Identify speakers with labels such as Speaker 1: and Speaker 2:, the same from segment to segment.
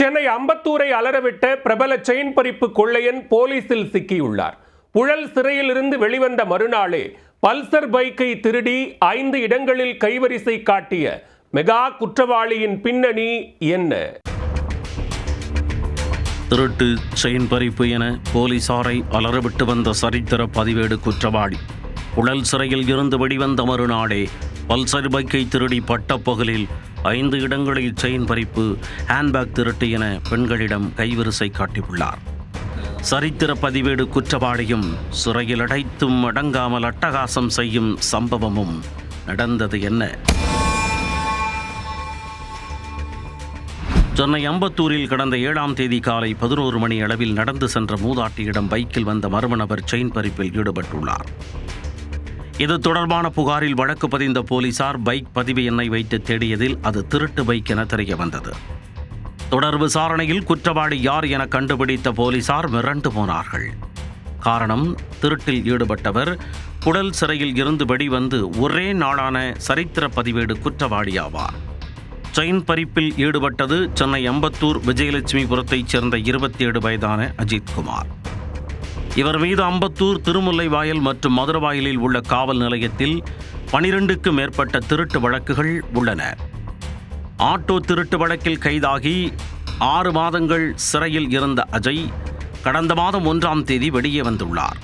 Speaker 1: சென்னை அம்பத்தூரை அலறவிட்ட பிரபல செயின் பறிப்பு கொள்ளையன் போலீசில் சிக்கியுள்ளார். புழல் சிறையிலிருந்து வெளிவந்த மறுநாளே பல்சர் பைக்கை திருடி 5 இடங்களில் கைவரிசை காட்டிய மெகா குற்றவாளியின் பின்னணி என்ன?
Speaker 2: திருட்டு, செயின் பறிப்பு என போலீசாரை அலறவிட்டு வந்த சரித்திர பதிவேடு குற்றவாளி புழல் சிறையில் இருந்து வெளிவந்த மறுநாளே பல்சர் பைக்கை திருடி பட்டப்பகலில் 5 இடங்களில் செயின் பறிப்பு, ஹேண்ட்பேக் திருட்டு என பெண்களிடம் கைவரிசை காட்டியுள்ளார். சரித்திர பதிவேடு குற்றவாளியும் சிறையில் அடைத்தும் அடங்காமல் அட்டகாசம் செய்யும் சம்பவமும் நடந்தது என்ன? சென்னை அம்பத்தூரில் கடந்த 7ஆம் தேதி காலை 11 மணி அளவில் நடந்து சென்ற மூதாட்டியிடம் பைக்கில் வந்த மர்ம நபர் செயின் பறிப்பில் ஈடுபட்டுள்ளார். இது தொடர்பான புகாரில் வழக்கு பதிந்த போலீசார் பைக் பதிவு எண்ணை வைத்து தேடியதில் அது திருட்டு பைக் என தெரிய வந்தது. தொடர் விசாரணையில் குற்றவாளி யார் என கண்டுபிடித்த போலீசார் மிரண்டு போனார்கள். காரணம், திருட்டில் ஈடுபட்டவர் புழல் சிறையில் இருந்து வெளிவந்து ஒரே நாளான சரித்திர பதிவேடு குற்றவாளி ஆவார். செயின் பறிப்பில் ஈடுபட்டது சென்னை அம்பத்தூர் விஜயலட்சுமிபுரத்தைச் சேர்ந்த 27 வயதான அஜித்குமார். இவர் மீது அம்பத்தூர், திருமுல்லைவாயல் மற்றும் மதுரவாயலில் உள்ள காவல் நிலையத்தில் 12க்கும் மேற்பட்ட திருட்டு வழக்குகள் உள்ளன. ஆட்டோ திருட்டு வழக்கில் கைதாகி 6 மாதங்கள் சிறையில் இருந்த அஜய் கடந்த மாதம் 1ஆம் தேதி வெளியே வந்துள்ளார்.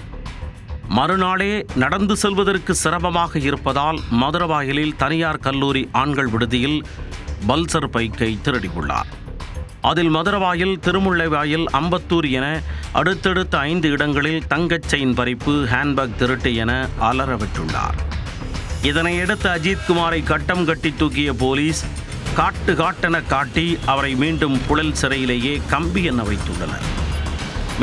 Speaker 2: மறுநாளே நடந்து செல்வதற்கு சிரமமாக இருப்பதால் மதுரவாயலில் தனியார் கல்லூரி ஆண்கள் விடுதியில் பல்சர் பைக்கை திருடியுள்ளார். அதில் மதுரவாயல், திருமுல்லைவாயல், அம்பத்தூர் என அடுத்தடுத்த 5 இடங்களில் தங்கச் செயின் பறிப்பு, ஹேண்ட்பேக் திருட்டு என அலறவிட்டுள்ளார். இதனையடுத்து அஜித்குமாரை கட்டம் கட்டி தூக்கிய போலீஸ் காட்டென காட்டி அவரை மீண்டும் புழல் சிறையிலேயே கம்பி எண்ண வைத்துள்ளனர்.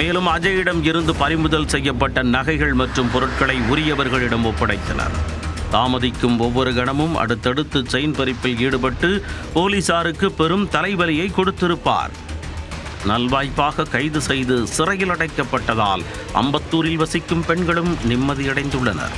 Speaker 2: மேலும் அஜயிடம் இருந்து பறிமுதல் செய்யப்பட்ட நகைகள் மற்றும் பொருட்களை உரியவர்களிடம் ஒப்படைத்தனர். தாமதிக்கும் ஒவ்வொரு கணமும் அடுத்தடுத்து செயின் பறிப்பில் ஈடுபட்டு போலீசாருக்கு பெரும் தலைவலியை கொடுத்திருப்பார். நல்வாய்ப்பாக கைது செய்து சிறையில் அடைக்கப்பட்டதால் அம்பத்தூரில் வசிக்கும் பெண்களும் நிம்மதியடைந்துள்ளனர்.